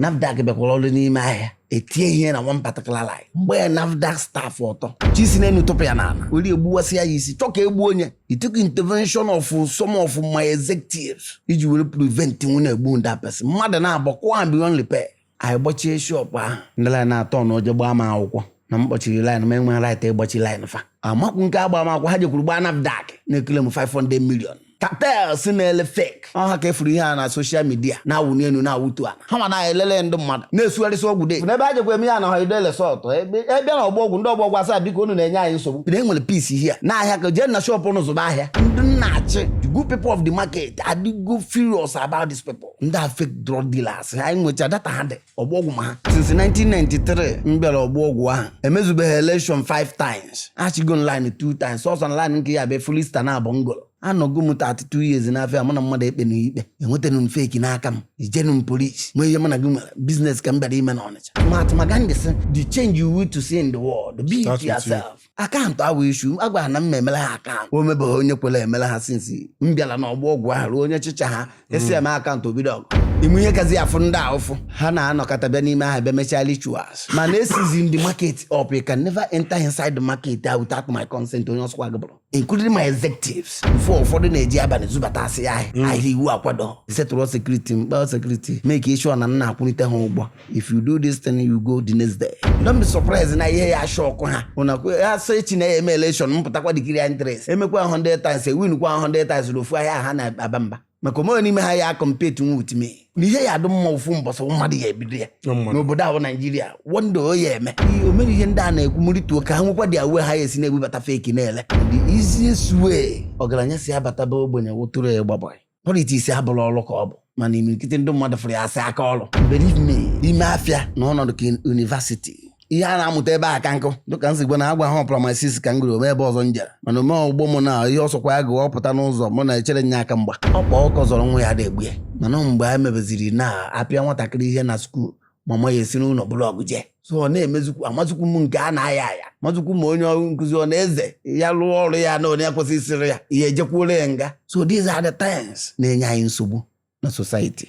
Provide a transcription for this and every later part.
NAFDAC bekwala ọrụ n'ime ahịa etie ihe na one particular line mgbe NAFDAC staff ọtọ chisi n'enu tụpụ ya n'ala were egbuwasị ya isi chọ ka egbu onye it took intervention of some of my executives iji were prevent nwụ na-egbu that person mmadụ na-abọ kwa beyond repair anyị gbachie shop ahụ ndị line na-atọ na oje gbaa m akwụkwọ na mkpọchiri line ma enwe right ịgbachi line fa amakwu nke agba m akwụkwọ ha jekwuru gbaa NAFDAC na-ekele m 500 million cartels na-ele fake ọha ka efuru ihe a na social media na-awụ n'elu na-awụtu ana ha ma na-elele ndị mmadụ na-esugharịsị ọgwụ de n'ebe a jekwa eme ya na Hoidele sọtụ ebe na Ogbogwu ndị Ogbogwu asa biko unu na-enye anyị nsogbu na enwere peace ihe n'ahịa ka jee na shop ụnụ zụba ahịa ndị nna-achị the good people of the market adịgo furious about these people ndị a fake drug dealers anyị nwecha data ha dị Ogbogwu ma ha since 1993 m bịara Ogbogwu ahụ emezubeghị election 5 times achịgo line 2 times ọsọ line nke ya bụ fulista na abụ ngolo anọgo m 32 years n'afịa mụ na mmadụ ekpe n'ikpe enwetara m fake n'aka m ijenu m polisi nwee ihe mụ na gị nwere business ka m bịara ime n'Ọnịcha Mahatma Gandhi sị the change you wish to see in the world be it yourself akaụntụ awụ ishu agwara na m emela ha akaụntụ o mebeghị onye kwere emela ha sinsi m bịara na Ogbogwu ahụ ruo onye chịcha ha esi eme akaụntụ obido ọgụ ime ihe kazi afụ ndị ahụfụ ha na-anọkọta bịa n'ime ahụ bịa mechaa rituals mana esizi the market up you can never enter inside the market without my consent onye ọsọkwa gịbụrụ including my executives before ụfọdụ na-eji abalị zụbata asị ahịa iwu akwado setụrụ security mkpa security make sure na nna akwụnite ha ụgbọ if you do this thing you go the next day don't be surprised na ihe ya shock ha ụnakwe ya so echi na eme election mpụtakwa dikiri interest emekwa 100 times win kwa 100 times n'ofu ahịa ha na-aba mba maka omenwe n'ime ha ya compete with me n'ihe ya adụ mma ofu mbọsọ mmadụ ya ebido ya n'obodo ahụ Naijiria wonder o ya eme o mere ihe ndị a na-ekwu mụrịtuo ka ha nwekwa dị awe ha esi na-ebubata fake na-ele the easiest way ọgaranya si abata be ogbenye wụtụrụ ya gbabọ politics abụrụ ọrụ ka ọ bụ mana imirikite ndị mmadụ fụrụ ya asị aka ọrụ believe me ime afịa na ọnọdụ ka university ihe a na-amụta ebe aka nkụ dịka nsị gwa na agwa ha promises ka m gụrụ ebe ọzọ njere mana ome ọgbọ m na ihe ọsọkwa ya gụọ pụta n'ụzọ mụ na echere nye aka mgba ọkpa ọkọ zọrọ nwa ya na-egbu ya mana mgbe a mebeziri na apịa nwatakịrị ihe na skuul mama ya esi n'ụlọ blọọgụ jee so ọ na-emezukwu amazukwu m nke a na-aya aya mazukwu ma onye ọrụ nkụzi ọ na-eze ya lụọ ọrụ ya na onye kwesịrị isiri ya ihe ejekwuola ya nga so these are the things na-enye anyị nsogbu na society.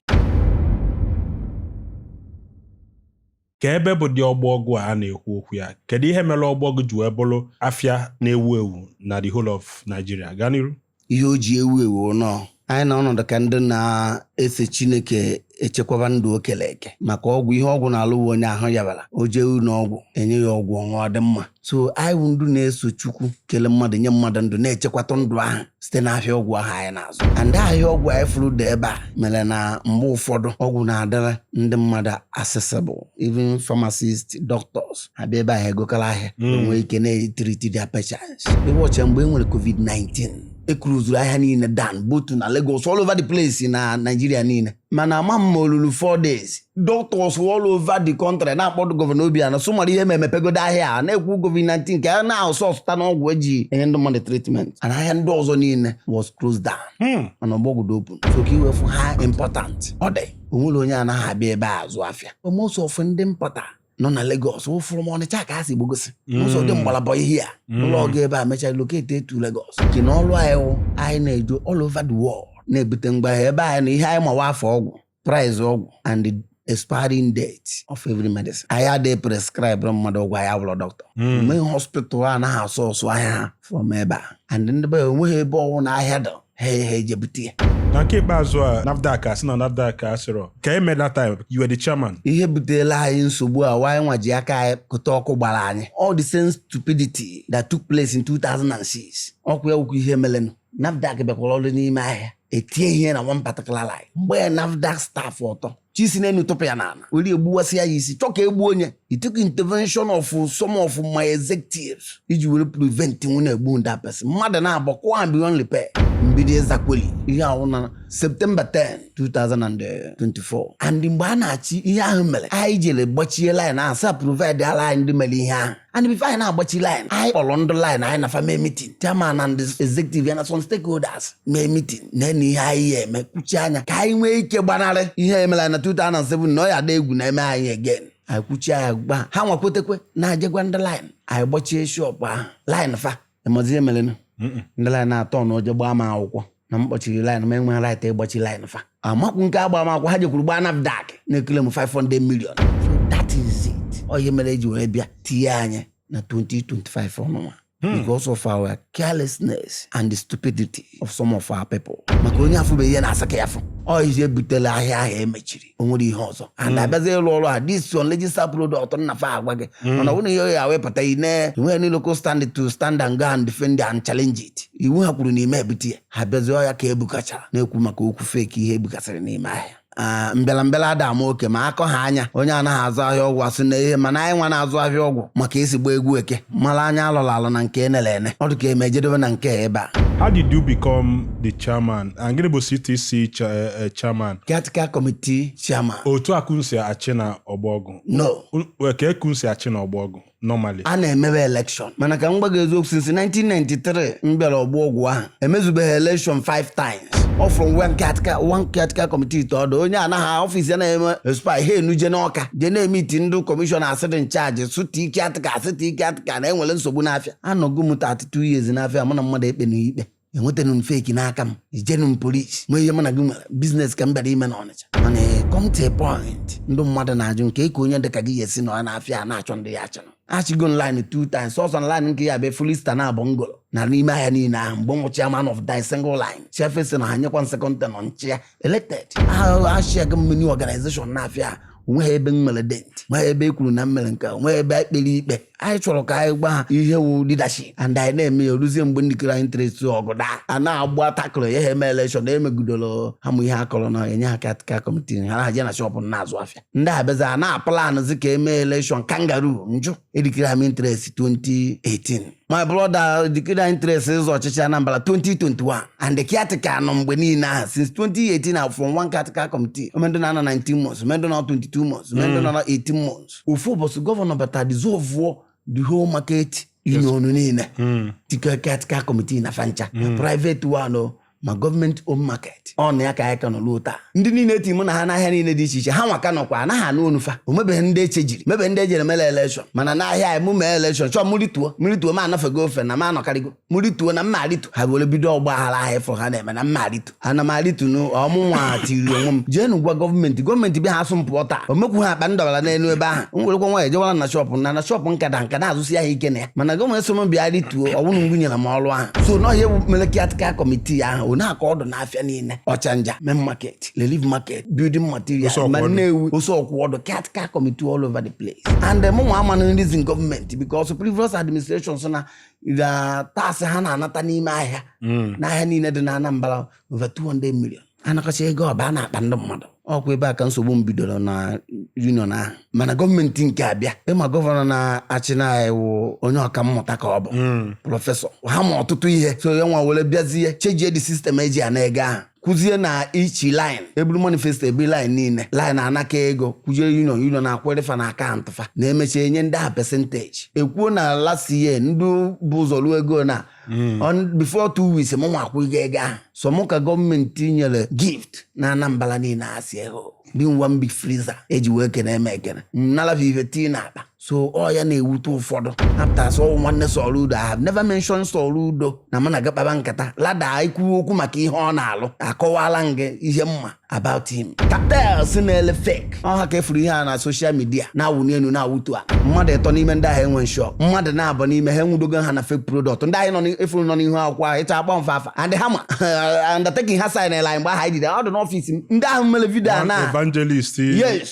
ka ebe bụ dị Ogbogwu a na-ekwu okwu ya kedu ihe mere Ogbogwu ji wee bụrụ afịa na-ewu ewu na the whole of Nigeria gaa n'iru ihe o ji ewu ewu nọ anyị na ọnọdụ ka ndị na-efe Chineke echekwaba ndụ okele eke maka ọgwụ ihe ọgwụ na-alụ onye ahụ yabara o jee n'ọgwụ enye ya ọgwụ ọṅụọ dị mma so anyị bụ ndụ na-eso Chukwu kele mmadụ nye mmadụ ndụ na-echekwata ndụ ahụ site n'ahịa ọgwụ ahụ anyị na-azụ and ahịa ọgwụ anyị fụrụ dị ebe a mere na mgbe ụfọdụ ọgwụ na-adịrị ndị mmadụ accessible even pharmacists doctors abịa ebe ahụ egokala ahịa enwee ike na-etriti their patients ịwọcha mgbe e nwere COVID-19 ekruzuru ahịa niile dan botu na Lagos all over the place na Nigeria niile mana ama m olulu 4 days doctors all over the country na-akpọdụ gọvanọ Obianọ sụmara ihe mepegodo ahịa a na-ekwu COVID-19 ka a na-asọ ọsụta n'ọgwụ eji enye ndị mmadụ treatment and ahịa ndị ọzọ niile was closed down mana Ogbogwu dị open so ka iwefu ha important ọ dị onwere onye anaghị abịa ebe a azụ afịa most of ndị mpụta nọ na Lagos ụfụrụ m Ọnịcha ka ha si gbogosi ụzọ dị mgbalabọ ihe a ụlọ ọgụ ebe a mechaa locate to Lagos ki na ọrụ anyị na-ejo all over the world na-ebute mgbahịa ebe anyị na ihe anyị mawa afọ ọgwụ price ọgwụ and the expiring date of every medicine anyị adịghị prescribe mmadụ ọgwụ anyị abụrụ doctor mgbe hospital a naghị asọ ọsọ ahịa ha from ebe a and ndị be enweghị ebe ọwụ na ahịa dọ ha ejebute ya na nke ikpeazụ a NAFDAC asị na NAFDAC asịrọ ka eme that time you were the chairman ihe buteela anyị nsogbu a wanyị nwa ji aka anyị kụta ọkụ gbara anyị all the same stupidity that took place in 2006 ọkụ ya wukwu ihe melenụ NAFDAC bịakwara ọrụ n'ime ahịa etie ihe na one particular line mgbe NAFDAC staff ọtọ chisi n'enu tụpụ ya n'ala were egbuwasị ya isi chọ ka egbu onye it took intervention of some of my executives iji were prevent nwụ na-egbu that person mmadụ na-abọ kwa beyond repair mbido ezakweli ihe ahụ na September 10 2024 and mgbe a na-achị ihe ahụ mere anyị jere gbachie line asa provide ala anyị ndị mere ihe ahụ and before anyị na-agbachi line anyị kpọrọ ndị line anyị na mee meeting chairman and executive ya na some stakeholders mee meeting na ihe anyị ya eme kwuchi anya ka anyị nwee ike gbanarị ihe emere na 2007 na ọ ya ada egwu na-eme anyị again anyị kwuchi anyị gba ha nwakwetekwe na-ajegwa ndị line anyị gbachie shop ahụ line fa emazi emelenu ndị line na-atọ na oje gbaa m akwụkwọ na mkpọchiri line ma enwe right ịgbachi line fa amakwu nke agba m akwụkwọ ha jekwuru gbaa NAFDAC na-ekele m 500 million. So that is it. Onye mere eji wee bịa tinye anyị na 2025 ọnụnwa. Because of our carelessness and the stupidity of some of our people. Maka onye afụbe ihe na-asa ka ya afụ. Ọ ije butele ahịa ahụ emechiri. O nwere ihe ọzọ. And abịazi ịlụ ọrụ a this unregistered product na-afa agwa gị. Mana ọ bụrụ ihe ya wepụta ine nwee any local stand to stand and go and defend and challenge it. Iwu ha kwuru n'ime ebute ya. Ha bịazi ọya ka ebukachara na-ekwu maka okwu fake ihe ebukasịrị n'ime ahịa. Mbịala ada ama oke ma akọ ha anya onye anaghị azụ ahịa ọgwụ asị na ihe mana anyị nwa na-azụ ahịa ọgwụ maka esi gba egwu eke mara anya alọla alọ na nke enelene ọ dị ka emejedobe na nke ebe a. How did you become the chairman? Gịnị bụ CTC chairman? Caretaker committee chairman. Otu akunsi achị na Ogbogwu? No. Ka ekunsi achị na Ogbogwu normally? A na-emebe election mana ka m gbaga eziokwu since 1993 m bịara Ogbogwu ahụ emezubeghị election 5 times. Or from one caretaker committee to other. Onye anaghị office ya na-eme spy he enuje n'ọka je na-emiti ndị commissioner asịrị in charge suti caretaker na enwere nsogbu n'afịa. Anọgo m 32 years n'afịa mụ na mmadụ ekpe n'ikpe enwetenu m fake n'aka m ijenu m police ma ihe mụ na gị nwere business ka m bịara ime n'Ọnịcha. Mana come to a point ndị mmadụ na-ajụ nke ka onye dịka gị yesi nọ n'afịa na-achọ ndị ya achọrọ. Achigo line 2 times also line nke ya be fulista na abọ ngolo na n'ime ahịa niile ahụ mgbe m chairman of the single line chefesi na ha nyekwa second term nchi elected ashia gọọmenti organization na-afịa onwe ebe nwere dent ma ebe ekwuru na mmere nke onwe ebe ekpere ikpe anyị chọrọ ka anyị gba ha ihe wu leadership and anyị na-eme ya oruzie mgbe ndị kere interest ọgụda a na-agba takụrụ ya ha eme election emegidoro ha mụ ihe akọrọ na enye ha caretaker committee ha haje na shop na-azụ afịa ndị abịazi a na-aplan zi ka eme election kangaroo njụ edikere ha interest 2018. My brother declared interest is ọchịchị Anambra 2021 and the caretaker nọ mgbe niile ahụ since 2018 from one caretaker committee mendo na 19 months mendo na 22 months mendo na 18 months ofu ụbọchị gọvanọ bata dissolve the whole market union niile tika caretaker committee na fancha private one ma government own market ọ na ya ka anyị ka nọ lụta ndị niile eti mụ na ha n'ahịa niile dị iche iche ha nwaka nọkwa anaghị anụ onufa omebeghị ndị echejiri mebe ndị ejere mele election mana n'ahịa anyị mụ mee election chọọ mmụrituo ma anọfego ofe na ma anọkarịgo mmụrituo na mmaritu ha were bido ọgba aghara ahịa ịfọ ha na-eme na mmaritu ana maritu ọmụnwa tiri onwe m jee n'ụgwa gọọmenti bịa ha asụ mpụọ taa omekwu ha akpa ndọbara n'elu ebe ahụ m werekwa nwa ejewara na shọpụ na shọpụ nka na-azụsi ahịa ike na ya mana gọọmenti so m bịa rituo ọwụrụ mgbe nyere m ọrụ ahụ so n'ọhịa mere caretaker committee ahụ na-akọ ọdụ n'afịa niile ọchanja main market relief market building material ma Nnewi Osuọkwụ ọdụ caretaker committee all over the place and mụnwa ama na reason government because previous administration so na tax ha na-anata n'ime ahịa n'ahịa niile dị na Anambra over 200 million anakacha ego ọba na-akpa ndị mmadụ ọkwa ebe a ka nsogbu m bidoro na union ahụ mana gọọmenti nke abịa ịma gọvanọ na-achị na iwu onye ọka mmụta ka ọ bụ prọfesọ ha ma ọtụtụ ihe so ya nwa were bịazie chejie the system eji ana ego ahụ kụzie na ichi line eburu manifesto ebi line niile line anaka ego kụzie union na-akwụrịfa na akaụntụ fa na-emechi enye ndị a percentage ekwuo na last year ndị bụ ụzọ ruo ego na before 2 weeks mụ nwa akwụghị ego ahụ so mụ ka gọọmenti nyere gift na Anambra niile asị ego dị one big freezer eji wee kene eme ekene nnalafa ife tii na akpa so ọ ya na-ewute ụfọdụ after so nwanne Soludo I have never mentioned Soludo na mana gakpaba nkata lada ikwu okwu maka ihe ọ na-alụ akọwala nge ihe mma about him cartels na-ele fake ọha ka efuru ihe a na social media na-awụni enu na-awụtu a mmadụ ịtọ n'ime ndị ahụ enwe shop mmadụ na-abụ n'ime ha enwudogo ha na fake product ndị anyị efuru nọ n'ihu akwụkwọ ahụ ịcha akpọ mfafa and ha ma undertaking ha sign line mgbe aha ejide ọ dị n'ọfịs m ndị ahụ mere vidio na evangelist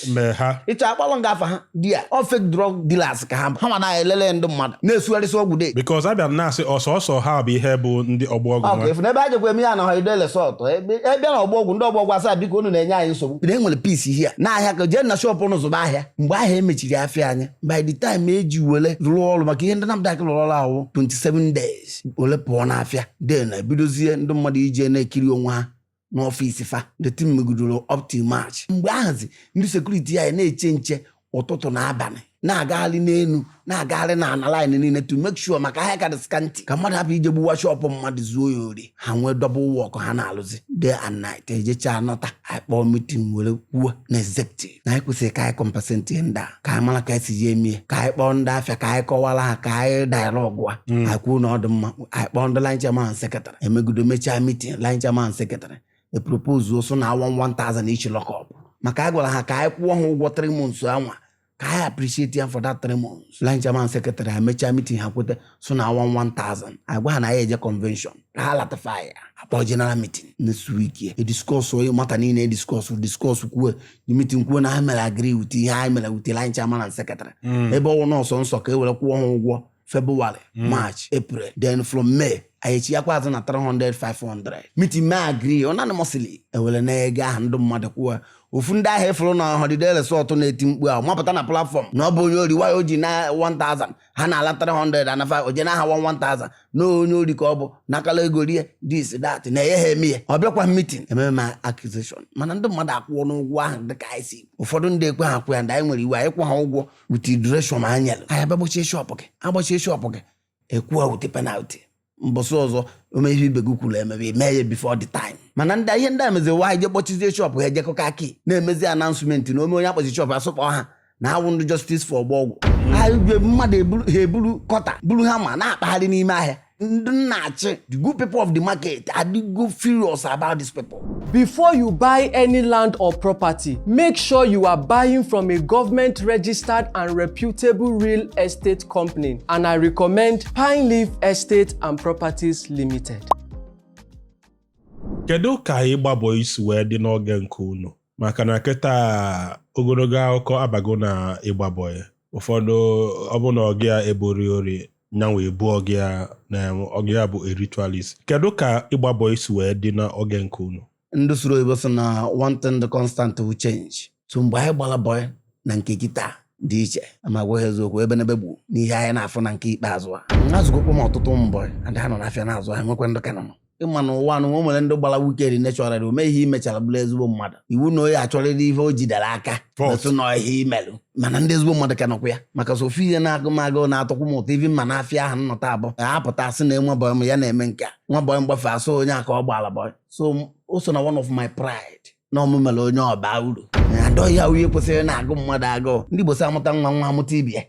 mee ha ịcha akpọlọ ngafa ha dia ọ fake drug dealers ka ha ma na-elele ndị mmadụ na-esugharịsị ọgwụ dị because abịa na-asị ọsọsọ ha bụ ihe bụ ndị Ogbogwu efu n'ebe a jekwa eme ya na Hoidele sọtụ ebe na Ogbogwu ndị Ogbogwu asaa biko unu na-enye anyị nsogbu bide enwere peace ihe n'ahịa ka jee na shop ụnụ zụba ahịa mgbe ahịa emechiri afịa anyị by the time eji wele rụọ ọrụ maka ihe ndị Nnamdi Akin rụrụ ọrụ ahụ 27 days ole pụọ n'afịa de na ebidozie ndị mmadụ ije na-ekiri onwe ha n'ọfịs fa the team megidoro up till March mgbe ahụzi ndị sekuriti anyị na-eche nche ụtụtụ na abalị na-agagharị n'elu na-agagharị na ana line niile to make sure maka ahịa ka dị scanty ka mmadụ hapụ ije gbuwa shọpụ mmadụ zuo ya ori ha nwee double work ha na-alụzi day and night ejecha anọta akpọ meeting were kwuo na executive na anyị kwesịrị ka anyị compensate ndị a ka anyị mara ka esi ji emie ka anyị kpọọ ndị afịa ka anyị kọwara ha ka anyị dialogue a anyị kwuo na ọ dị mma anyị kpọọ ndị line chairman secretary emegido mechaa meeting line chairman secretary propose so na 1000 each lock up maka a gwara ha ka anyị kwụọ ha ụgwọ 3 months anwa ka anyị appreciate ya for that 3 months. Line chairman secretary ha mechaa meeting ha kwete so na 1,000 anyị gwa ha na ya eje convention ka ha latify ya akpọ general meeting next week ya discuss onye mata niile discuss kwuo the meeting kwuo na ha mere agree with ihe anyị mere with line chairman and secretary ebe ọwụ nọọsọ nsọ ka e were kwụọ ha ụgwọ February, March, April, then from May ayechi yakwa azụ na 300-500 meeting may agree unanimously ewere na ego ahụ ndị mmadụ kwuo ofu ndị ahụ efuru na holiday resort na-eti mkpu ahụ mapụta na platform na ọ bụ onye ori why o ji na 1,000 ha na-ala 300 and 5 oje na ha 1,000 na onye ori ka ọ bụ nakala ego rie this that na ihe ha eme ya ọ bịakwa meeting ememe ma accusation mana ndị mmadụ akwụọ n'ụgwọ ahụ dịka anyị si ụfọdụ ndị ekwe ha kwụ ya ndị anyị nwere iwe anyị kwụ ha ụgwọ with duration anyelụ anyị agbagbachie shop gị ekwuo with penalty mbọsị ọzọ omeihe ibe gị kwuru emebe mee ya before the time mana ndị ihe ndị a mezi nwaanyị je kpọchizie shop ha ejekọka aki na-emezi announcement na onye akpọchi shop asụkpọ ha na awụ ndị justice for Ogbogwu anyị mmadụ ha eburu kọta buru ha ma na-akpagharị n'ime ahịa ndị nna-achị the good people of the market adịgo furious about these people. Before you buy any land or property, make sure you are buying from a government-registered and reputable real estate company, and I recommend Pine Leaf Estate and Properties Limited. Kedu ka ịgbabọ isi wee dị n'oge nke unu maka na kịta ogologo akụkọ abago na ịgbabọ ya ụfọdụ ọ bụ na ọgịa ebori ori nyanwe ebu ọgịa na ọgịa bụ a ritualist. Kedu ka ịgbabọ isi wee dị n'oge nke unu? Ndị soro Igbo sị na one thing the constant will change. So mgbe anyị gbara bọị na nke kịta dị iche ama gwa eziokwu ebe n'ebe gbu n'ihe anyị na-afụ na nke ikpeazụ a azụgokwa m ọtụtụ mbọị ndị ha nọ n'afịa na-azụ ha nwekwa ndị ka nọ ịma na ụwa anụ o nwere ndị gbara wikend nechọrarị o mee ihe imechara bụrụ ezigbo mmadụ iwu na onye achọrịrị ihe o jidere aka metụ na ihe imelụ mana ndị ezigbo mmadụ ka nọkwa ya maka sofu ihe na-agụmagụ na-atụkwu m ụtọ ivi mma n'afịa ahụ nnọta abụọ apụta asị na enwe bọị m ya na-eme nke a nwa bọị mgbafe asụ onye aka ọ gbara bọị so o so na one of my pride na ọmụmere onye ọba uru adọghị ya uhe kwesịrị na-agụ mmadụ agụụ ndị Igbo sị amụta nwa amụta ibia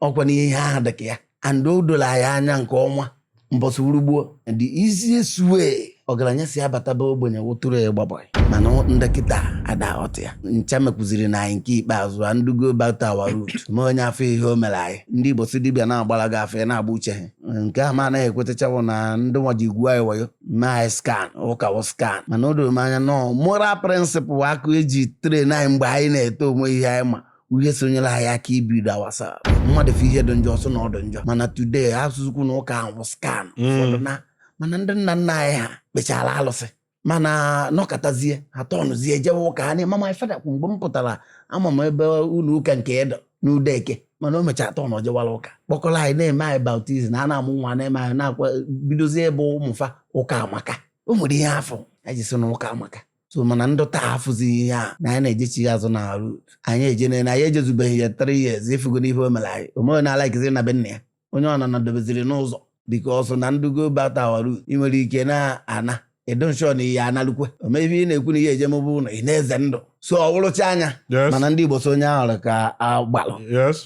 ọkwa n'ihe ahụ dịka ya and o doro anyị anya nke ọnwa mbọsị urugbo the easiest way ọgaranya si abataba ogbenye wụtụrụ ya gbabọị mana ndị kịta ada ọtụ ya ncha mekụziri na anyị nke ikpeazụ a ndugo about our root ma onye afọ ihe o mere anyị ndị Igbo si dibịa na-agbara gị afọ ya na-agba uche ha nke ahụ ma anaghị ekwetachawụ na ndị nwa ji igwu anyị wayo ma anyị scan ụkawo scan mana o doro m anya nọ moral principle akụ eji tren anyị mgbe anyị na-eto onwe ihe anyị ma uhe sonyere anyị aka ibido awasa mmadụ fụ ihe dị njọ ọsọ na ọdụ njọ mana today asụsụkwu na ụka ahụ scan ụfọdụ na mana ndị nna nna anyị ha kpechara alụsị mana nọkọtazie ha tọnụzie jewe ụka ha na-ema my father kwụ mgbe m pụtara ama m ebe ụlọ ụka nke edo n'Udeke mana o mechara tọnụ jewara ụka kpọkọrọ anyị na-eme anyị baptizim na a na-amụ nwa na-eme anyị na-akwa bidozie ebe ụmụfa ụka amaka o nwere ihe afọ anyị si na ụka amaka so mana ndị taa afụzi ihe a na anyị na-ejechi azụ na root anyị ejene na anyị ejezubeghị ya 3 years ifugo n'ife o mere anyị omee na-alaikiziri na be nna ya onye ọ na dobeziri n'ụzọ dịka ọsọ na ndugo bata wa root ị nwere ike na-ana edonshon ihe analukwe omebi ị na-ekwu na ihe ejemụbụ na ị na-eze ndụ so ọ wụrụcha anya mana ndị Igbo so onye ahụrụ ka agbalụ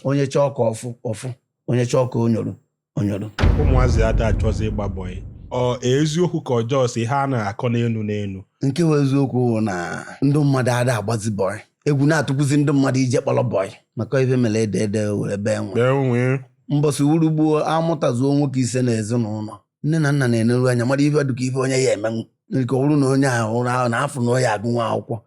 onye chọọ ka ọfụ onye chọọ ka onyoro ụmụazị ada achọzi ịgba bọị ọ eziokwu ka ọjọọ si ha na-akọ n'enu nke wee eziokwu na ndị mmadụ ada agbazi bọị egwu na-atụkwuzi ndị mmadụ ije kpọrọ bọị maka ife mere ede were bee nwe mbọsị urugbo amụtazuo nwoke ise na ezinụlọ nne na nna na-eneru anya mmadụ ife dịka ife onye ya emenwu nke ọ bụrụ na onye ahụ na afụ na onye agụnwa akwụkwọ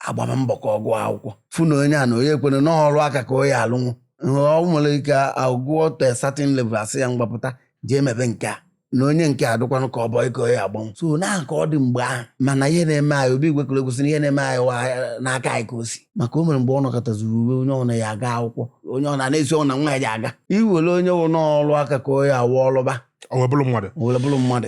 agbama mbọ ka ọ gụọ akwụkwọ fụ na onye a na onye ekwere n'ọrụ aka ka onye alụnwụ ọ nwere ike agụọ to a certain level asị ya mgbapụta jee mebe nke a na onye nke adụkwanụ ka ọ bọị ka onye agbanwụ so na ka ọ dị mgbe ahụ mana ihe na-eme anyị obi igwe kwere kwesịrị ihe na-eme anyị n'aka anyị ka o si maka o mere mgbe ọ nọkọtazuru uwe onye ọna ya aga akwụkwọ onye ọ na-esi ọnwụ na nwa ya ji aga iwere onye wụ n'ọrụ aka ka onye awụ ọlụba o wee bụrụ mmadụ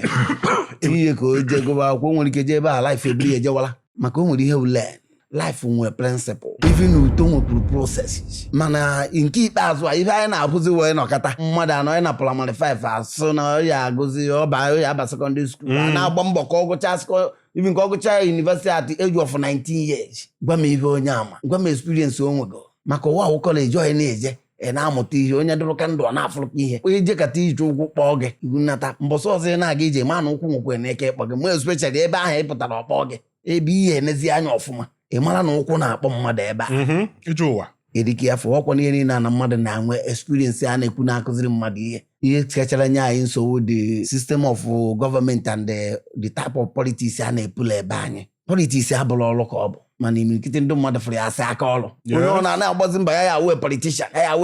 ihe ka o jee gụba akwụkwọ nwere ike jee ebe a life ebiri ejewala maka o nwere ihe ule life nwere principle even uto nwekwuru processes mana nke ikpeazụ a ife anyị na-abụzi wee nọkọta mmadụ anọ ya na primary 5 asụ na ya agụzi ọba aba secondary school a na-agba mbọ ka ọ gụchaa even ka ọ gụchaa university at the age of 19 years gwa m ife onye ama gwa m experience o nwego maka ụwa ahụ kọleji onye na-eje na-amụta ihe onye dụrụ ka ndụ ọ na-afụrụka ihe onye jekata ije ụkwụ kpọọ gị iwu nnata mbọsị ọzọ na-aga ije ma na ụkwụ nwekwe na eke ịkpọ gị ma especially ebe ahụ ị pụtara ọkpọ gị ebe ihe enezi anya ọfụma ị mara na ụkwụ na-akpọ mmadụ ebe a ije ụwa edike ya fọ ọkwa n'ihe niile na mmadụ na-enwe experience a na-ekwu na-akụziri mmadụ ihe kachara nye anyị nsogbu the system of government and the type of politics a na-epula ebe anyị politics abụrụ ọrụ ka ọ bụ mana imirikite ndị mmadụ fụrụ ya asị aka ọrụ onye ọ na-agbazi mba ya wee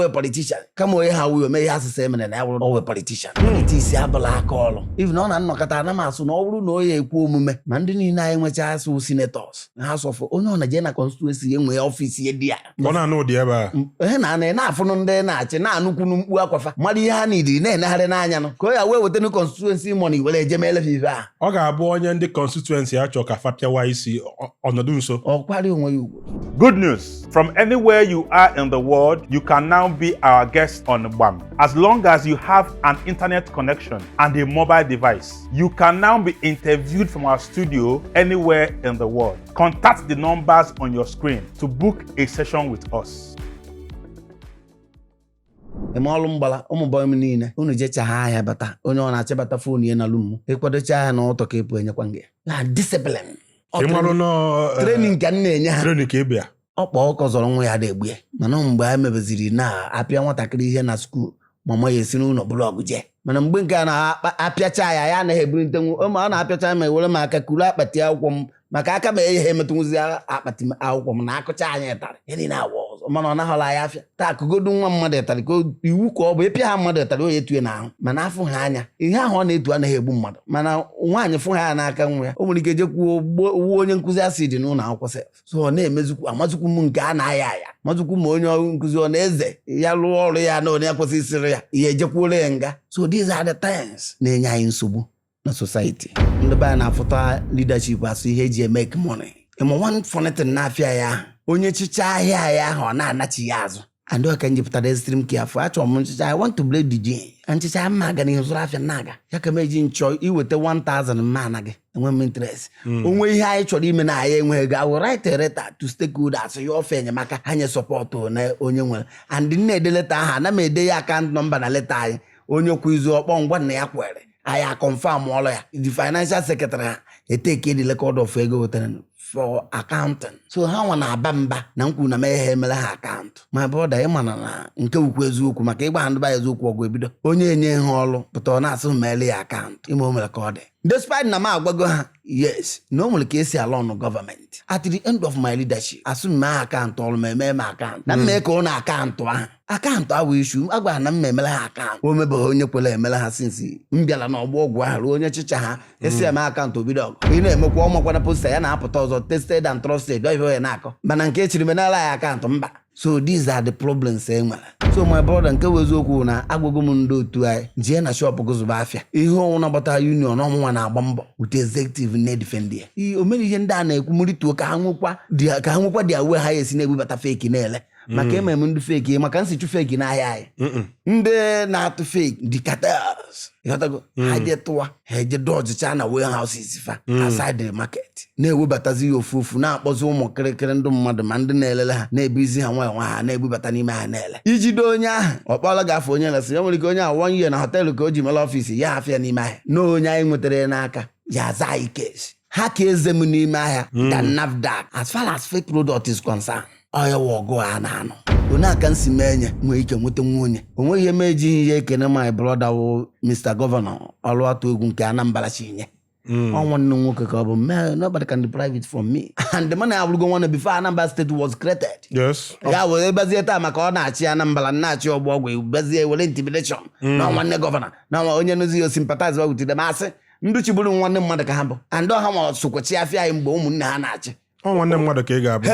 politician kama onye ha wee ome ihe asịsị emere na ya wụrụ owe politician politics abụla aka ọrụ even ọ na nnọkọta ana m asụ na ọ bụrụ na onye ekwu omume ma ndị niile anyị nwecha asụ senators na ha sọfụ onye ọ na-eje na constituency ya nwee ọfịs ya dị ya ọ na-anụ ụdị ebe a ihe na-afụnụ ndị na-achị na-anụkwunu mkpu akwafa mmadụ ihe ha nidiri na-enegharị n'anya nụ ka o ya wee wetanu constituency money were eje meele ife a ọ ga-abụ onye ndị constituency achọ ka fapịawa isi ọnọdụ nso. Good news. From anywhere you are in the world, you can now be our guest on BAM. As long as you have an internet connection and a mobile device, you can now be interviewed from our studio anywhere in the world. Contact the numbers on your screen to book a session with us. Emeọlụ mgbala ụmụ bọyị m niile unu jecha ha ahịa bata onye ọ na-achịbata fon ya na lumu ekwadocha ahịa na ụtọ ka epu enyekwa gị na discipline training ka na-enye ha training ka ịbịa ọkpa ọkọ zọrọ nwa ya na-egbu ya mana mgbe a mebeziri na-apịa nwatakịrị ihe na skuul mama ya esi n'ụlọ blọọgụ jee mana mgbe nke a na-apịacha ya anaghị ebulitenwu ụmụ a na-apịacha ma ewere m aka kuru akpati akwụkwọ m maka aka ma ihe emetụnwụzi akpati akwụkwọ m na akụcha anyị ịtarị ịdị na-awa ọzọ mana ọ naghọla ya afịa taa akụgodu nwa mmadụ ịtarị ka iwu ka ọ bụ ịpịa ha mmadụ ịtarị onye etue n'ahụ mana afụ ha anya ihe ahụ ọ na-etu anaghị egbu mmadụ mana nwaanyị fụ ha ya n'aka nwa ya o nwere ike jekwuo uwe onye nkụzi asidi n'ụlọ akwụkwọ sef so ọ na-emezukwu amazukwu m nke a na-aya aya mazukwu ma onye ọrụ nkụzi ọ na-eze ya lụọ ọrụ ya na onye kwesịrị isiri ya ihe ejekwuola ya nga so these are the things na-enye anyị nsogbu na society ndị be anyị na-afụta leadership asụ ihe eji make money ịma one funny thing na-afịa ya onye chicha ahịa ya ahụ ọ na-anachi ya azụ and ọ ka njipụtara extreme careful achọrọ m nchicha I want to blade the gene nchicha mma aga n'ihu zụrụ afịa na-aga ya ka m eji nchọ iweta 1000 mma anaghị enwe m interest onwe ihe anyị chọrọ ime na anyị enweghị ga wụ write a letter to stakeholders ya ofe enyemaka ha nye sọpọtụ na onye nwere and na-ede leta ahụ ana m ede ya akaụntụ nọmba na leta anyị onye kwa izu ọkpọ ngwa na ya kwere anyị confirm ọlụ ya the financial secretary ha eteke the record of ego wetara for accounting so ha nwa na-aba mba na nkwu na meghe emere ha akaụntụ ma brother ị mana na nke ukwu eziokwu maka ịgba ha ndụba eziokwu ọgụ ebido onye enye ha ọlụ pụta ọ na-asụ mere ya akaụntụ ime o mere ka ọ dị despite na m agwago ha yes na o nwere ka esi ala ọnụ gọọmenti at the end of my leadership asụ m ha akaụntụ ọrụ ma eme m akaụntụ na mmee ka ọ na akaụntụ ahụ akaụntụ ahụ ishu agwara na mma emere ha akaụntụ o mebeghị onye kwere emere ha sinsi m bịara na ọgbọ ọgwụ ahụ ruo onye chicha ha esi eme akaụntụ obido ọgụ ị na-emekwa ọmakwana posta ya na-apụta ọzọ tested and trusted ọ ihe ya na-akọ mana nke echiri menala ya akaụntụ mba so these are the problems e nwere so my brother nke bụ eziokwu na agwago m ndị otu anyị jee na shop gụzụba afịa ihe ọnwụ na-agbata union ọmụnwa na-agba mbọ with executive na-edefend ya o mere ihe ndị a na-ekwu mrituo ka ha nwekwa dị awe ha esi na-ebubata feki na-ele maka emere m ndị feki maka nsichu feki n'ahịa anyị ndị na-atụ feki dị cartels ịghọtago ha je tụwa ha eje dọjicha na warehouses fa aside the market na-ewebatazi ya ofu na-akpọzi ụmụ kịrịkịrị ndị mmadụ ma ndị na-elele ha na-ebuzi ha nwa ha na-ebubata n'ime ha na-ele ijide onye ahụ ọkpọla ga-afọ onye lesị ya nwere ike onye ahụ 1 year na họteelụ ka o ji mere ọfisi ya afịa n'ime ahịa na onye anyị nwetara ya n'aka ya aza anyị kesi ha ka eze m n'ime ahịa than NAFDAC as far as fake product is concerned ọya wọgụ a na-anọ onye aka nsi mee nye nwee ike nweta nwa onye onweghị ihe mejighị ihe ekene my brother wụ Mr. Governor ọlụ atụ egwu nke Anambra Chinye nwanne nwoke ka ọ bụ nobody can deprive it from me and the money abụrụgo nwanne before Anambra State was created ya were bezie taa maka ọ na-achị Anambra na-achị ọgbọgwụ bezie were intimidation na nwanne gọvanọ na onye nụzi o sympathize with them asị ndị chigburu nwanne mmadụ ka ha bụ and ọha ma sokwachi afịa anyị mgbe ụmụnne ha na-achị nwanne mmadụ ka ị ga-abụ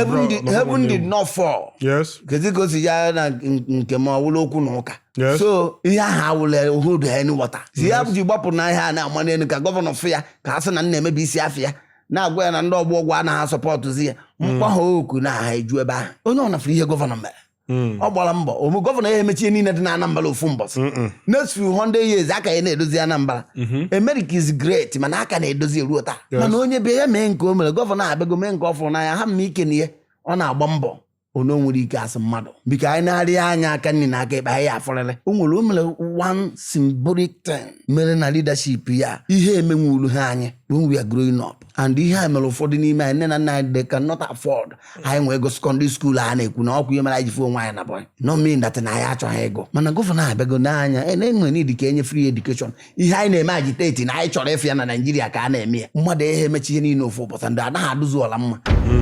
heaven did not fall kezi ka o si ya na nke ma ọwụla okwu na ụka so ihe ahụ awụla hold any water si ya ji gbapụ na ihe a na-ama n'elu ka gọvanọ fụ ya ka ha sị na nna emebi isi afịa na-agwa ya na ndị ọgbọ ọgwụ anaghị asọpọtụzi ya mkpa ha oku na aha eju ebe ahụ onye ọ nafụrụ ihe gọvanọ mere ọ gbara mbọ ụmụ gọvanọ ya emechie niile dị na Anambra ofu mbọsị next few 100 years aka ya na-edozi Anambra America is great mana aka na-edozi eruo taa mana onye be ya mee nke o mere gọvanọ abịago mee nke ọfụrụ n'anya ha mma ike na ihe ọ na-agba mbọ ono nwere ike asị mmadụ biko anyị na-arị anya aka nri na aka ekpe anyị afọrịrị o mere one symbolic thing mere na leadership ya ihe emenwulu ha anyị when we are growing up and ihe a mere ụfọdụ n'ime anyị nne na nna anyị they cannot afford anyị nwee ego secondary school a na-ekwu na ọkwa ihe mere anyị ji fụ onwe anyị na boy no mean that na anyị achọghị ego mana gọvanọ abịago n'anya na-enwe need ka enye free education ihe anyị na-eme agiteti na anyị chọrọ ịfụ ya na Naijiria ka a na-eme ya mmadụ ehe emechi ihe niile ofu ụbọchị ndị anaghị adụzi ọla mma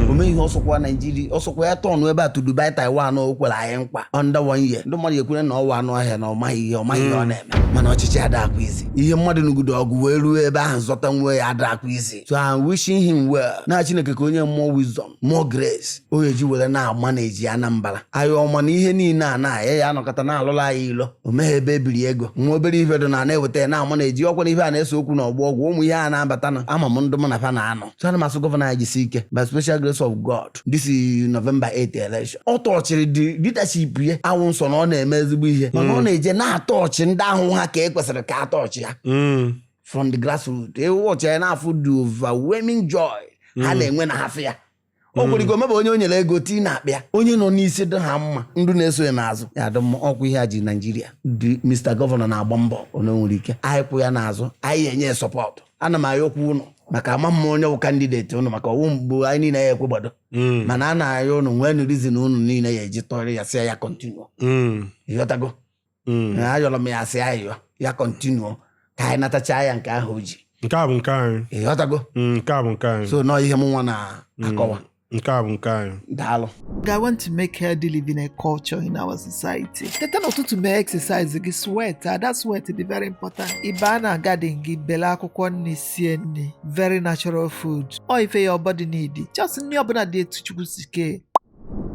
ome ihe ọsọkwa Naijiria ọsọkwa ya tọnụ ebe a to Dubai Taiwan o kwere anyị nkwa under 1 year ndị mmadụ ekwere na ọwa anụ ọhịa na ọ maghị ihe ọ na-eme mana ọchịchị adakwa izi ihe mmadụ nugudo ọgụ wee ruo ebe ahụ zọta nwe ya adakwa izi so I'm wishing him well na Chineke ka onye more wisdom more grace onye ji were na-agba na-eji Anambra anyị ọma na ihe niile a na-aya ya anọkọta na-alụla anyị ilo o meghe ebe ebiri ego nwa obere ihe dị na-eweta ya na-ama na-eji ọkwa na ihe a na-ese okwu na Ogbogwu ụmụ ihe a na-abata na ama m ndụ m na fa na-anọ so ana m asụ gọvanọ anyị jisi ike by special grace of God this is November 8th election ọ tọchịrị dị leadership ya awụ nsọ na ọ na-eme ezigbo ihe mana ọ na-eje na-atọchị ndị ahụ ha ka ekwesịrị ka atọchị ya from the grassroots ịwụcha ya na-afụ the overwhelming joy ha na-enwe na hafụ ya o kwerigo mebe onye nyere ego tii na-akpịa onye nọ n'isi dị ha mma ndụ na-eso ya n'azụ ya dị mma ọkwa ihe a ji Naijiria dị Mr. Gọvanọ na-agba mbọ onye nwere ike anyị kwụ ya n'azụ anyị enye sọpọtụ ana m ayọkwa ụnụ maka ama mma onye bụ kandideti ụnụ maka ọwụ mgbe anyị niile ya ekwegbado mana a na-ayọ ụnụ nwee nụ rizin ụnụ niile ya eji tọrọ ya sịa ya kọntinuo ịghọtago ayọrọ m ya sị ayọ ya kọntinuo ka anyị natacha ya nke ahụ o ji nke a bụ nke anyị ịghọtago nke a bụ nke anyị so nọ ihe m nwa na-akọwa nke a bụ nke anyị daalụ I want to make healthy living a culture in our society. Teta n'ụtụtụ mee exercise gị sweat, that sweat is very important. Ịba na garden gị bele akwụkwọ nri sie nri, very natural food. Ọ ife your body need. Just nri ọbụla dị etu Chukwu si kee.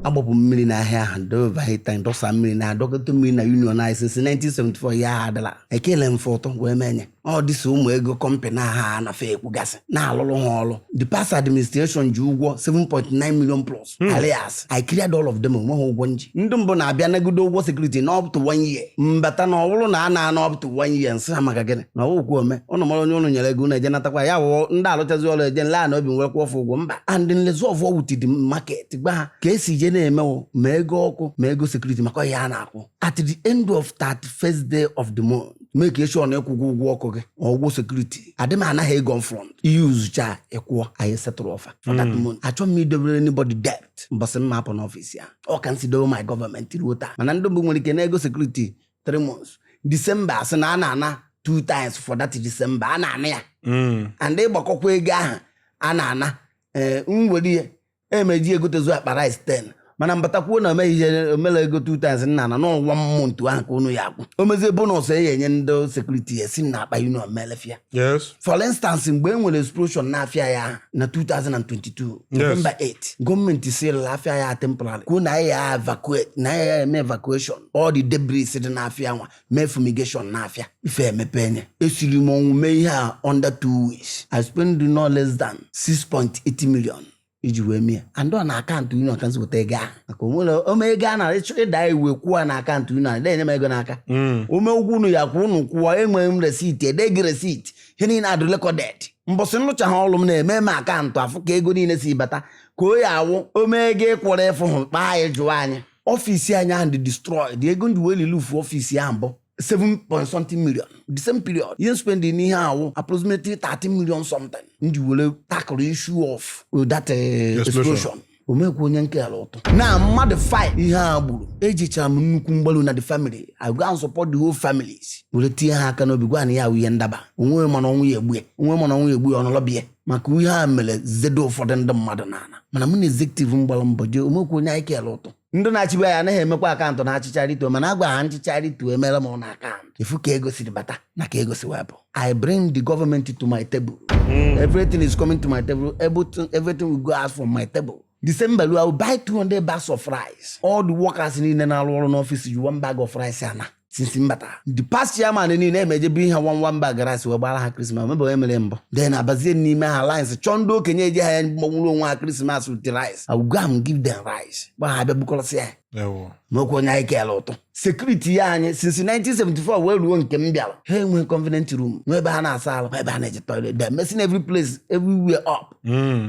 agbapụ mmiri n'ahịa ahụ dovahita dọsa mmiri na dọkịta mmiri na union anyị since 1974 ya adịla ekele m fọtọ wee menye ọ dịsị ụmụ ego kọmpanị aha na-fe ekwugasị na-alụrụ ha ọrụ the past administration ji ụgwọ 7.9 million plus alias I cleared all of them onweghị ụgwọ nji ndị mbụ na-abịa negodo ụgwọ sekuriti na up to 1 year mbata na ọbụrụ na a na-anọ up to 1 year nsị ha maka gịnị na ọwụkwu ome ụnụ mara onye ụnụ nyere ego na-eje natakwa ya wụ ndị alụchazi ọrụ eje nle na obi nwekwa ọfụ ụgwọ mba and nlezu of with the market gba ha ka esi je na-emewo ma ego ọkụ ma ego sekuriti maka ya a na-akwụ at the end of 31st day of the month make sure na ịkwụgwọ ụgwọ ọkụ gị ọgwụ sekuriti adị m anaghị ego front ihe uzucha ịkwụọ anyị settle offer for that month achọ m idobere anybody debt mbọsị mma apụ n'ọfịs ya ọ ka nsi dobe my government ruo taa mana ndị mbụ nwere ike na ego sekuriti 3 months December asị na a na-ana 2 times for that December a na-ana ya and ịgbakọkwa ego ahụ a na-ana nwere ihe emeji egotezu akpa rice 10 mana mbatakwuo na omeghị ihe omele ego 2 times nna na n'ọnwa mmụntụ ahụ ka unu ya akwụ o mezie bonus enye ndị sekuriti esi na akpa union melefia yes for instance mgbe e nwere explosion n'afịa ya na 2022 November 8 gọọmenti sịrịla afịa ya temporary kwuo na ya evacuate na ya eme evacuation all the debris dị n'afịa nwa mee fumigation n'afịa ife emepe enye esiri m ọnwụ mee ihe a under 2 weeks I spend no less than 6.80 million iji wee mie andọ na akaụntụ union ka nzipụta ego ahụ maka onwere ome ego a na ịda iwe kwụọ na akaụntụ union na-enye m ego n'aka ome ụgwọ unu ya kwụ unu kwụọ enweghị m resiti edegị resiti ihe niile adụ recorded mbọsị nlụcha ha ọlụ m na-eme m akaụntụ afụ ka ego niile si bata ka o ya awụ ome ego ịkwụrụ ịfụ hụ kpaa anyị jụọ anyị ọfisi anyị ahụ dị destroyed ego ndị wee lilufu ọfisi ahụ mbụ 7.something million the same period you spend in ihe ahụ approximately 30 million something ndị were tackle issue of that explosion omekwa onye nke ala ụtọ na mmadụ 5 ihe a gburu ejichara m nnukwu mgbalu na the family I go and support the whole families were tinye ha aka n'obi gwa na ya ihe ndaba onwe mana ọnwụ ya egbu ya ọnọlọbịa maka ihe a mere zedo ụfọdụ ndị mmadụ n'ala mana m na executive mgbalụ mbọ je omekwa onye anyị ke ala ụtọ ndị na-achịbe ya anaghị emekwa akaụntụ na-achịcharịto mana agwa ha nchịcharịto emere m na akaụntụ ifu ka ego siri bata na ka ego si wepụ I bring the government to my table everything is coming to my table everything will go as from my table December I will buy 200 bags of rice all the workers niile na-arụ ọrụ n'ọfịs you 1 bag of rice ana since mbata the past chairman niile emejebe ihe 1 bag rice wee gbara ha Christmas mebe onye mere mbọ then abazie n'ime ha lines chọọ ndị okenye eji ha ya mgbanwụrụ onwe ha Christmas with the rice I will go and give them rice gba ha bịa bukọrọsị ya mekwa onye anyị kele ụtọ sekuriti ya anyị since 1974 wee ruo nke m bịara ha enwe convenient room nwe ebe ha na-asa alụ ebe ha na-eje toilet they're messing every place everywhere up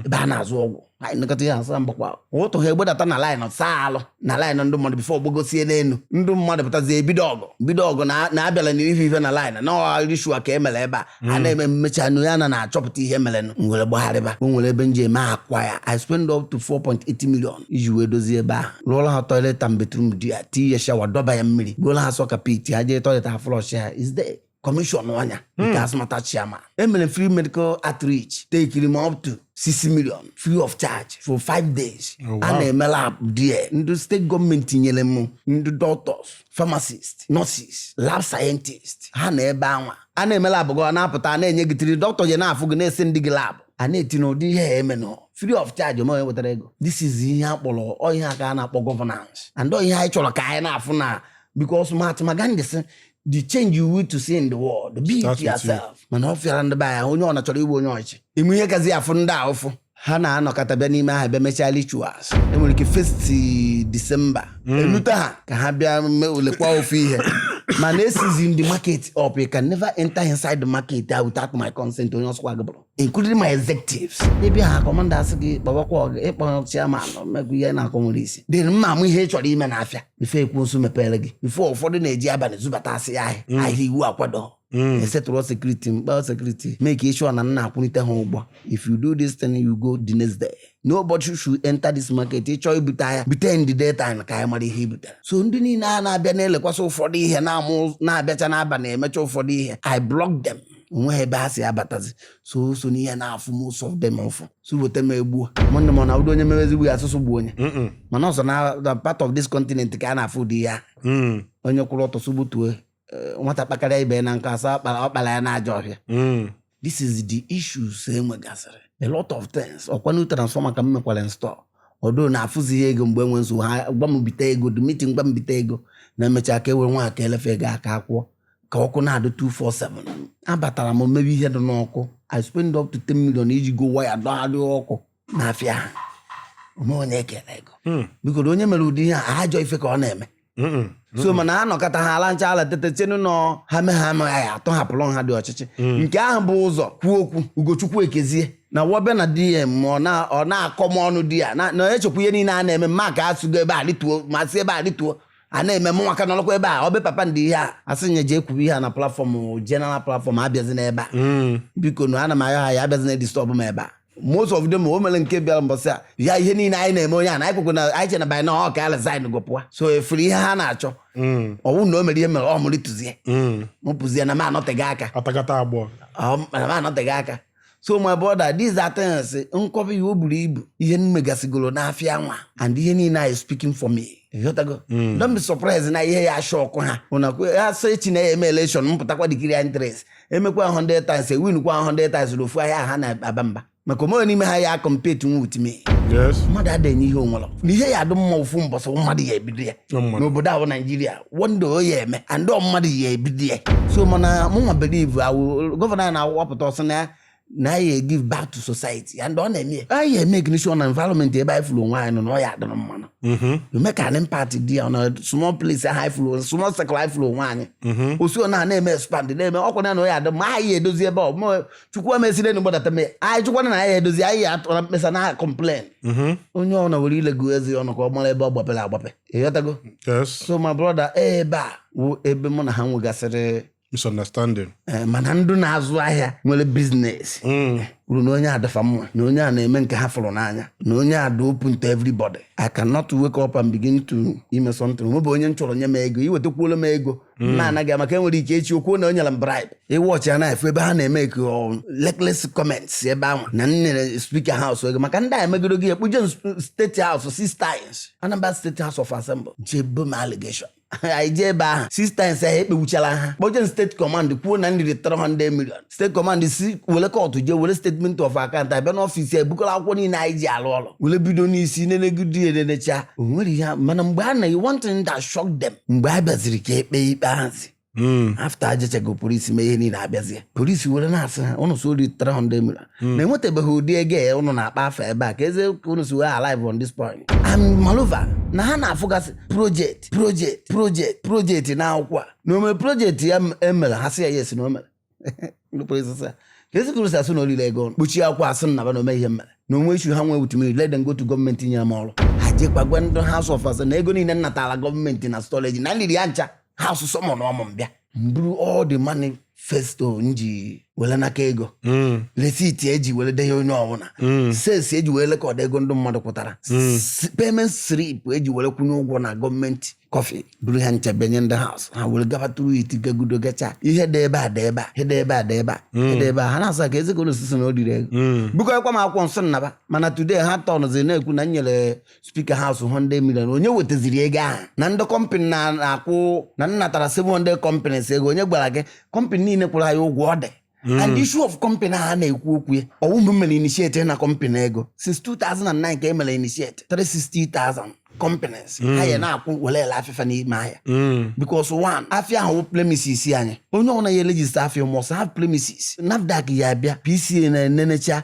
ebe ha na-azụ ọgwụ anyị nekọta ihe asa mgbakwa ụtụ ha egbedata na line saa alụ na line ndị mmadụ bifo gbogosie n'elu ndị mmadụ pụtazie bido ọgụ na-abịala na ife na line na rishua ka emere ebe a na-eme mmechi anụ ya na-achọpụta ihe merenụ nwere gbagharịba o nwere ebe nje eme akwa ya I spend up to 4.8 million iji wee dozie ebe ahụ rụọla ha toilet and bathroom dị ya tinye shawa dọba ya mmiri gbuola ha sọka pit ha jee toilet ha flush ha is there commission anya nke asụmata chairman emere free medical outreach take him up to 6 million free of charge for 5 days a na-eme lab there ndị steeti gọọmenti nyere m ndị doctors pharmacists nurses lab scientists ha na ebe anwa a na-eme lab gị na-apụta na-enye gị tiri doctor je na-afụ gị na-ese ndị gị lab a na-eti n'ụdị ihe eme nọ free of charge ma onye wetara ego this is ihe akpọrọ ihe aka a na-akpọ governance and ihe anyị chọrọ ka anyị na-afụ na because Mahatma Gandhi sị the change you wish to see in the world be it yourself mana ọ fịara ndị be ya onye ọ na-achọrọ ịbụ onye ọchị ime ihe kazi afụ ndị a ụfụ ha na-anọkọta bịa n'ime aha bịa mechaa rituals enwere ike 1st December elute ha ka ha bịa lekwa ofu ihe mana esizi in the market up you can never enter inside the market without my consent onye ọsọkwa gị bụrụ including my executives ebe ha commanders gị kpọbakwa ịkpọ chairman megụ ihe na-akọ nwere isi dị mma amụ ihe ị chọrọ ime n'afịa bifo ekwu nso mepere gị bifo ụfọdụ na-eji abalị zụbata asị ya ahịa iwu akwado esetụrụ security mkpa security make sure na nna akwụnite ha ụgbọ if you do this thing you go the next day nobody should enter this market ịchọ ibute ahịa bute in the daytime ka anyị mara ihe ibutere so ndị niile a na-abịa na-elekwasị ụfọdụ ihe na-abịacha n'abalị emecha ụfọdụ ihe I block them onwe ebe ha si abatazi so n'ihe na-afụ most of them ọfụ so weta m egbuo mụnne m na ụdị onye mewezigbu ya asụsụ gbuo onye mana ọsọ na part of this continent ka a na-afụ ụdị ya onye kwụrụ ọtọ sugbutuo nwata kpakarịa ibe na nke asa ọkpara ya na-aja ọhịa this is the issues enwegasịrị a lot of things ọkwanu transformer ka m mekwara install odo na-afụzi ego mgbe enwe nso ha gwa m bite ego the meeting gwa m bite ego na-emecha ka ewere nwa aka elefe ego aka akwụọ ka ọkụ na-adị 247 abatara m mmebi ihe dị n'ọkụ I spend up to 10 million iji go waya dọgharị ọkụ n'afịa ha ome onye ekele ego biko onye mere ụdị ihe a ajọ ife ka ọ na-eme so mana ha nọkọta ha ala ncha ala tete chenu nọ ha me ha amaghị ya atọhapụrụ ha dị ọchịchị nke ahụ bụ ụzọ kwuo okwu Ugochukwu Ekezie na wọbe na DM ọ na-akọ m ọnụ di ya na echekwa ihe niile a na-eme mma ka asụgo ebe a rituo ma si ebe a rituo a na-eme m nwaka nọlọkwa ebe a obe papa ndị ihe a asị nye jee kwubi ihe a na platform general platform abịazi n'ebe a biko na ana m ayọ ha ya abịazi na disturb m ebe a most of them o mere nke bịara mbọsị a ya ihe niile anyị na-eme onye a na anyị kwekwe na anyị che na by na ọ ka ya resign gụpụa so efere ihe ha na-achọ ọwụ na o mere ihe mere ọ mụrụ tụzie m pụzie na m anọteghị aka atakata agbọ na m anọteghị aka so my brother these are things nkọbi ya o buru ibu ihe mmegasigoro n'afịa nwa and ihe niile anyị speaking for me yotago don't be surprised na ihe ya shock ha unakwe ya so echi na eme election mpụtakwa dikiri interest emekwa 100 times win kwa 100 times rofu ahịa ha na abamba maka omo n'ime ha ya compete with me yes mmadụ adenye ihe onwere n'ihe ya adụ mma ofu mbọsọ mmadụ ya ebido ya n'obodo ahụ Nigeria wonder o ya eme and mmadụ ya ebido ya so mana mụ nwa believe gọvanọ na-awapụta ọsọ na ya give back to society and ọ na-eme ya make nation environment ebe anyị fụrụ onwe anyị nọ ya adịrị mmanụ you make an impact dị on a small place high flow small circle high flow nwe anyị osi na-eme expand na-eme ọkwa na ya adị ma anyị edozi ebe ọ chukwu emesire na gbadata me anyị chukwana na ya edozi anyị atụra mkpesa na complain onye ọ na were ilego ezi ọnụ ka ọ mara ebe ọ gbapere agbapụ ịghọtago so my brother ebe a wụ ebe mụ na ha nwegasịrị misunderstanding mana ndụ na-azụ ahịa nwere business uru na onye adịfa mma na onye a na-eme nke ha fụrụ n'anya na onye adị open to everybody I cannot wake up and begin to ime something nwebe onye nchọrọ nye m ego iwetakwuola m ego na anaghị maka enwere ike echi okwu na onye la m bribe ịwọchi ya na-efu ebe ha na-eme eko reckless comments ebe ahụ na nnyere speaker house ego maka ndị a emegoro gị ekpuje state house 6 times Anambra State House of Assembly jebe m allegation anyị jee ebe ahụ 6 times ahụ ekpewuchala ha kpoje steeti command kwuo na nriri 300 million steeti command si were kọtụ jee were statement of account abịa n'ọfisi ya ebukọrọ akwụkwọ niile anyị ji alụ ọrụ were bido n'isi nenegide enenecha o nwere ihe mana mgbe a na one thing that shock them mgbe a bịaziri ka ekpe ikpe hazi after ajechego polisi mee ihe niile abịazie polisi were na-asị ha ụnụ so dị 300 million na enwetabeghị ụdị ego ya ụnụ na-akpa afọ ebe a ka eze ka ụnụ si wee alive on this point and malova na ha na-afụgasị projekti na akwụkwọ a na ome projekti ya emere ha sị ya yes na o mere ka ezi kwuru si asụ na olile ego kpuchi akwụkwọ asị nnaba na ome ihe mere na onwe ishu ha nwee utumiri let them go to gọọmenti nyere m ọrụ ha jekwa ndị House of Assembly na ego niile nnatala gọọmenti na storage na nliri ya ncha ha asụsọ mọ na ọmụ mbịa mburu all the manifesto nji wele n'aka ego resiti eji wele denye onye ọbụla sales eji wele lekọda ego ndị mmadụ kwụtara payment slip eji wele kwụnye ụgwọ na gọọmenti kọfị buru ha nchebenye ndị House ha were gabatụrụ iti gagudo gacha ihe dị ebe a dị ebe a ihe dị ebe a dị ebe a ihe dị ebe a ha na-asa ka ezekọ n'osisi na o diri ego biko ekwa m akwụkwọ nsọ nnaba mana today ha tọnụzi na-ekwu na nyere spika House 100 million onye wetaziri ego ahụ na ndị kọmpanị na-akwụ na nnatara 700 companies ego onye gwara gị kọmpanị niile kwụrụ anyị ụgwọ ọ dị and issue of company ha na-ekwu okwu ya ọwụmụ mere initiate na company ego since 2009 ka emere initiate 360,000 companies ha ya na-akwụ welele afịfa n'ime ahịa because one afịa ahụ premises anyị onye ọbụla ya register afịa must have premises NAFDAC ya bịa PCA na-enenecha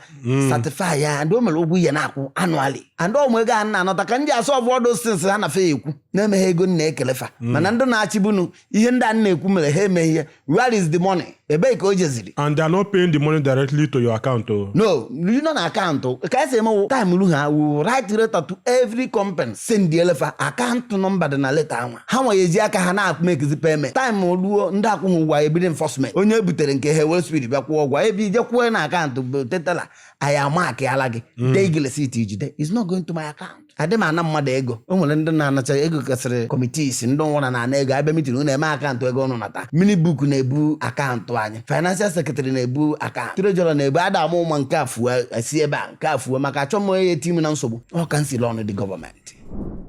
certify ya ndị o mere ụgwọ ya na-akwụ annually and ọmụ ego a na-anọta ka ndị asọvụ all those things ha na-afe ekwu na-emeghe ego na-ekelefa mana ndị na-achịbunu ihe ndị a na-ekwu mere ha emeghị ihe where is the money ebe ka o jeziri and they are not paying the money directly to your account no you know na account ka esi eme time ru ha will write letter to every company send the elefa account number dị na letter anwa ha nwa eji aka ha na-make the payment time ruo ndị akwụghị ụgwọ ebido enforcement onye butere nke ha were spirit bịa kwụọ ụgwọ ebe ije kwụọ na account bụ tetala aya mark ala gị degilesit ijide is not going to my account adị m ana mmadụ ego o nwere ndị na-anacha ego kasịrị committees ndị nwụrụ na ego abịa mitin unu eme akaụntụ ego ọnụ nata minibook na-ebu akaụntụ anyị financial secretary na-ebu akaụntụ treasurer na-ebu ada ama ụma nke afuwe esi ebe a nke afuwe maka achọ m onye tim na nsogbu ọ kansịl ọnụ dị gọọmenti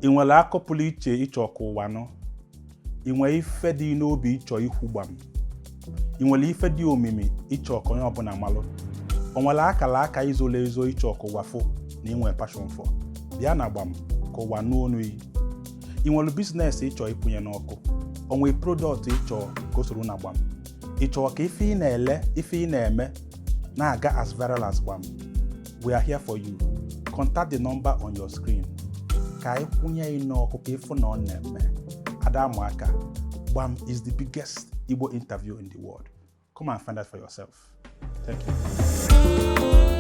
ị nwere akọ pụrụ iche ịchọ ka ụwa nọ ị nwere ife dị n'obi ịchọ ikwu gbam ị nwere ife dị omimi ịchọ ka onye ọbụla malụ o nwere akala aka izolo ezo ịchọ ka ụwa fụ na ị nwere passion for bịa na gbam ka ụwa n'onu iyi ị nwere biznes ịchọ ịkwụnye n'ọkụ o nwere product ịchọ ka o soro na gbam ịchọ ka ife ị na-ele ife ị na-eme na-aga as viral as gbam we are here for you contact the number on your screen ka ịkwụnye ị n'ọkụ ka ịfụ na ọ na-eme Adamuaka gbam is the biggest Igbo interview in the world. Come and find out for yourself. Thank you.